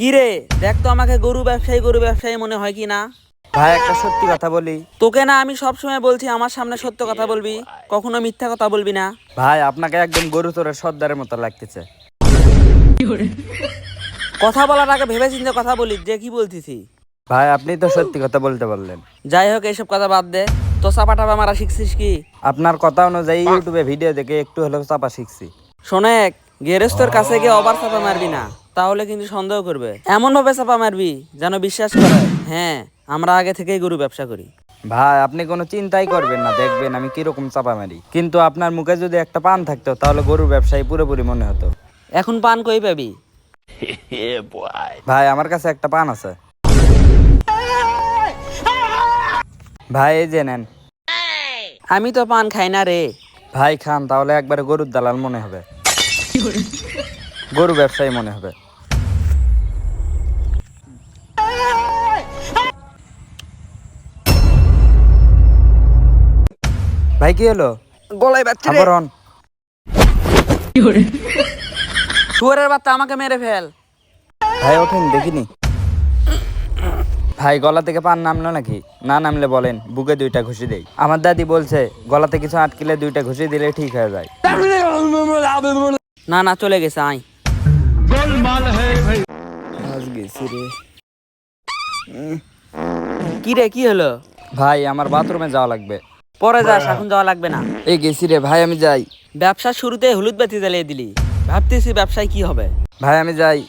কি রে, দেখ তো আমাকে গরু ব্যবসায়ী মনে হয় কি না? ভাই একটা সত্যি কথা বলি। তোকে না আমি সব সময় বলছি আমার সামনে সত্য কথা বলবি, কখনো মিথ্যা কথা বলবি না। ভাই আপনাকে একদম গরু চোরের সর্দারের মতো লাগতেছে। কথা বলার আগে ভেবে চিন্তে কথা বলি, যে কি বলতেছি। ভাই আপনি তো সত্যি কথা বলতে বললেন। যাই হোক, এইসব কথা বাদ দে। তো চাপাটাপা মারা শিখছিস কি? আপনার কথা অনুযায়ী ইউটিউবে ভিডিও দেখে একটু হলেও চাপা শিখছি। শোনেক, গেরেস্তর কাছে গিয়ে ওভার চাপা মারবি না, তাহলে কিন্তু সন্দেহ করবে। এমন ভাবে চাপা মারবি যেন বিশ্বাস করে হ্যাঁ আমরা আগে থেকেই গরু ব্যবসা করি। ভাই আপনি কোনো চিন্তাই করবেন না, দেখবেন আমি কিরকম চাপা মারি। কিন্তু আপনার মুখে যদি একটা পান থাকতো তাহলে গরুর ব্যবসায়ী পুরোপুরি মনে হতো। এখন পান কই পাবি? ভাই আমার কাছে একটা পান আছে। ভাই এই যে নেন। আমি তো পান খাই না রে। ভাই খান, তাহলে একবারে গরুর দালাল মনে হবে, গরু ব্যবসায়ী মনে হবে। ভাই কি হলো? গলায় বাচ্চা রে। আবার হন। শুয়ারের বাচ্চা, আমাকে মেরে ফেল। ভাই ওঠেন দেখিনি। ভাই গলা থেকে পান নামলো নাকি? না নামলে বলেন, বুকে 2টা ঘুষি দেই। আমার দাদি বলছে গলাতে কিছু আটকিলে 2টা ঘুষি দিলে ঠিক হয়ে যায়। না না, চলে গেছে। আয় কি রে, কি হলো? ভাই আমার বাথরুমে যাওয়া লাগবে। পরে যাস, এখন যাওয়া লাগবে না। এই গেছি রে ভাই, আমি যাই। ব্যবসার শুরুতে হলুদ বাতি জ্বালিয়ে দিলি, ভাবতেছি ব্যবসায় কি হবে। ভাই আমি যাই।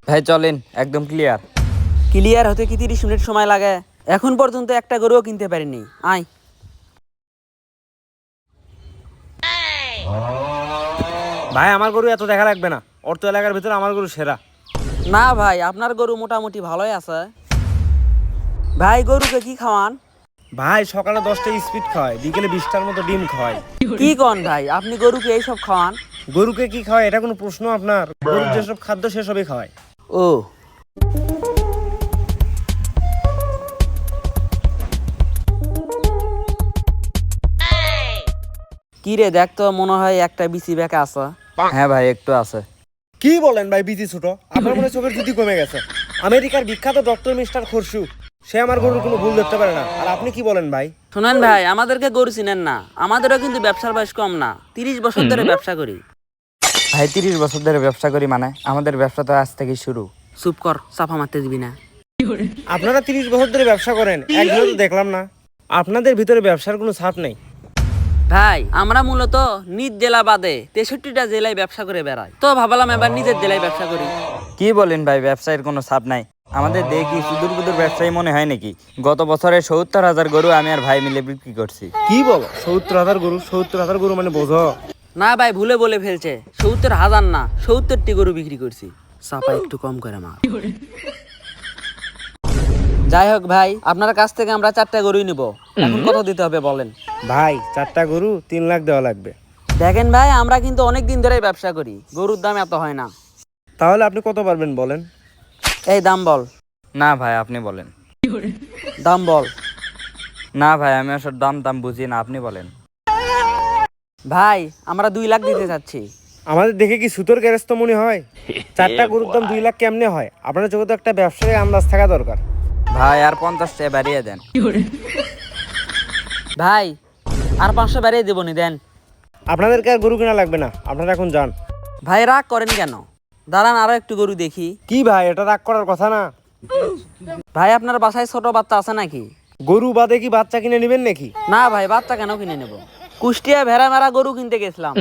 ভাই চলেন, একদম ক্লিয়ার। ক্লিয়ার হতে কি 30 মিনিট সময় লাগে? এখন পর্যন্ত একটা গরুও কিনতে পারিনি। আয়। ভাই আমার গরু এত দেখা লাগবে না, অর্থ এলাকার ভিতরে আমার গরু সেরা। না ভাই, আপনার গরু মোটামুটি ভালোই আছে। ভাই গরুকে কি খাওয়ান? ভাই সকালে 10টা স্পিড খাওয়ায়, বিকেলে 20টার মতো ডিম খাওয়ায়। কি কন ভাই, আপনি গরুকে এইসব খাওয়ান? গরুকে কি খাওয়ায় এটা কোনো প্রশ্ন আপনার? গরুর যেসব খাদ্য সেসবই খাওয়ায়। ও, কি রে, দেখ তো, মনে হয় একটা বিসি ব্যাকা আছে। হ্যাঁ ভাই একটু আছে। কি বলেন ভাই, বিজি ছোট? আপনার মনে হয় চোখের জুতি কমে গেছে। আমেরিকার বিখ্যাত ডক্টর মিস্টার খরশু, সে আমার গরুর কোনো ভুল ধরতে পারে না। আর আপনি কি বলেন ভাই? শুনেন ভাই, আমাদেরকে গরু চিনেন না, আমাদেরও কিন্তু ব্যবসার বয়স কম না। 30 বছর ধরে ব্যবসা করি। ভাই 30 বছর ধরে ব্যবসা করি মানে? আমাদের ব্যবসা তো আজ থেকে শুরু। চুপ কর, চাপা মারতে দিবি না। আপনারা 30 বছর ধরে ব্যবসা করেন, একদিনও তো দেখলাম না। আপনাদের ভিতরে ব্যবসার কোনো ছাপ নেই। ভাই আমরা মূলত নিজ জেলা বাদে 63টা জেলায় ব্যবসা করে বেড়াই, তো ভাবলাম এবার নিজের জেলায় ব্যবসা করি। কি বলেন ভাই, ব্যবসায়ের কোনো ছাপ নাই? আমাদের দেখি সুদূর বুদূর ব্যবসায়ী মনে হয় নাকি? গত বছরে 70,000 গরু আমি আর ভাই মিলে বিক্রি করছি। কি বলো, 70,000 গরু? 70,000 গরু মানে বোঝো? না ভাই, ভুলে বলে ফেলছে, 70,000 না, 70টি গরু বিক্রি করছি। চাপা একটু কম করে মা। যাই হোক ভাই, আপনার কাছ থেকে আমরা 4টা গরুই নিব। এখন কত দিতে হবে বলেন? ভাই 4টা গরু 3 লাখ দেওয়া লাগবে। দেখেন ভাই, আমরা কিন্তু অনেক দিন ধরেই ব্যবসা করি, গরুর দাম এত হয় না। তাহলে আপনি কত পারবেন বলেন? এই দাম বল। না ভাই আপনি বলেন। দাম বল। না ভাই আমি ওসব দাম বুঝি না, আপনি বলেন। ভাই আমরা 2 লাখ দিতে চাচ্ছি। আমাদের দেখে কি সুতোর গ্যারেজ মনে হয়? 4টা গরুর দাম 2 লাখ কেমনে হয়? আপনার চোখে তো একটা ব্যবসায়ী আন্দাজ থাকা দরকার। ভাই আর 50 টাকা বাড়িয়ে দেন। ভাই আর 500 বাড়িয়ে দেবো নি, দেন। আপনাদেরকে আর গরু কেনা লাগবে না, আপনারা এখন যান। ভাই রাগ করেন কেন? দাঁড়ান আরো একটু গরু দেখি। কি ভাই, এটা রাগ করার কথা না। ভাই আপনার বাসায় ছোট বাচ্চা আছে নাকি? গরু বাদে কি বাচ্চা কিনে নেবেন নাকি? না ভাই, বাচ্চা কেন কিনে নেব? কুষ্টিয়া ভেড়া মেরা গরু কিনতে গেছিলাম,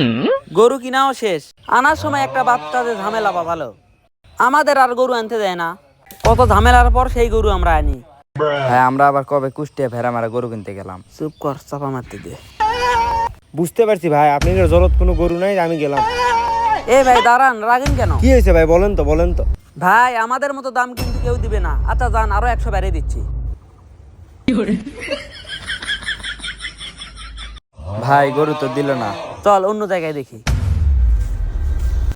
গরু কিনাও শেষ, আনার সময় একটা বাচ্চাদের ঝামেলা পাবালো, আমাদের আর গরু আনতে দেয় না। কত ঝামেলার পর সেই গরু আমরা আনি। ভাই আমরা আবার কবে কুষ্টিয়া ভেড়া মারা গরু কিনতে গেলাম? চুপ কর, চাপা মারতে দে। বুঝতে পারছি ভাই, আপনাদের জরত কোনো গরু নাই, আমি গেলাম। এ ভাই দাঁড়ান, রাগেন কেন? কি হয়েছে ভাই, বলেন তো বলেন তো। ভাই আমাদের মতো দাম কিন্তু কেউ দিবে না। আচ্ছা যান, আরো 100 বাড়িয়ে দিচ্ছি। ভাই গরু তো দিল না। চল অন্য জায়গায় দেখি।